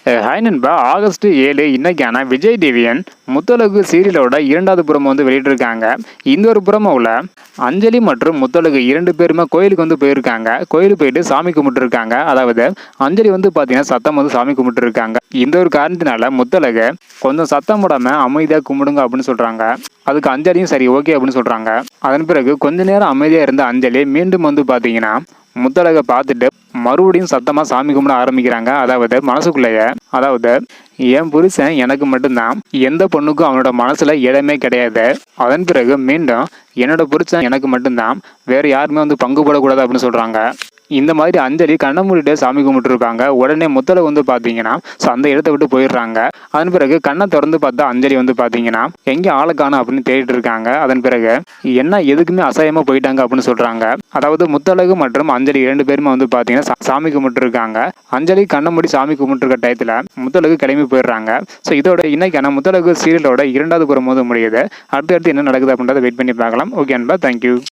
Hi நண்பா, August 7 இன்னைக்கான விஜய் டிவியன் முத்தழகு சீரியலோட 2வது புறம் வந்து வெளியிட்டிருக்காங்க. இந்த ஒரு புறமோவில் அஞ்சலி மற்றும் முத்தழகு 2 பேருமே கோயிலுக்கு வந்து போயிருக்காங்க. கோயிலுக்கு போயிட்டு சாமி கும்பிட்டுருக்காங்க. அதாவது அஞ்சலி வந்து பார்த்தீங்கன்னா சத்தம் வந்து சாமி கும்பிட்டுருக்காங்க. இந்த ஒரு காரணத்தினால முத்தழகு கொஞ்சம் சத்தம் போடாமல் அமைதியாக கும்பிடுங்க அப்படின்னு சொல்கிறாங்க. அதுக்கு அஞ்சலியும் சரி ஓகே அப்படின்னு சொல்கிறாங்க. அதன் பிறகு கொஞ்ச நேரம் அமைதியாக இருந்த அஞ்சலி மீண்டும் வந்து பார்த்தீங்கன்னா முத்தழகை பார்த்துட்டு மறுபடியும் சத்தமாக சாமி கும்பிட ஆரம்பிக்கிறாங்க. அதாவது மனசுக்குள்ளேயே, அதாவது என் புருஷன் எனக்கு மட்டும்தான், எந்த பொண்ணுக்கும் அவனோட மனசுல இடமே கிடையாது. அதன் பிறகு மீண்டும் என்னோட புருஷன் எனக்கு மட்டும்தான், வேற யாருமே வந்து பங்கு போடக்கூடாது அப்படின்னு சொல்றாங்க. இந்த மாதிரி அஞ்சலி கண்ணை மூடிட்டு சாமி கும்பிட்டு இருப்பாங்க. உடனே முத்தழகு வந்து பாத்தீங்கன்னா அந்த இடத்த விட்டு போயிடுறாங்க. அதன் பிறகு கண்ணை திறந்து பார்த்தா அஞ்சலி வந்து பாத்தீங்கன்னா எங்கே ஆளை காணோம் அப்படின்னு தேடிட்டு இருக்காங்க. அதன் பிறகு என்ன எதுக்குமே அசையமா போயிட்டாங்க அப்படின்னு சொல்றாங்க. அதாவது முத்தழகு மற்றும் அஞ்சலி 2 பேருமே வந்து பாத்தீங்கன்னா சாமி கும்பிட்டு இருக்காங்க. அஞ்சலி கண்ணை மூடி சாமி கும்பிட்டு இருக்க டயத்துல முத்தழகு கிளம்பி போயிடுறாங்க. ஸோ இதோட இன்னைக்கான முத்தழகு சீரியலோட 2வது புறம் வந்து முடியுது. அடுத்தடுத்து என்ன நடக்குது அப்படின்றத வெயிட் பண்ணி பார்க்கலாம். ஓகே அன்பா, தேங்க்யூ.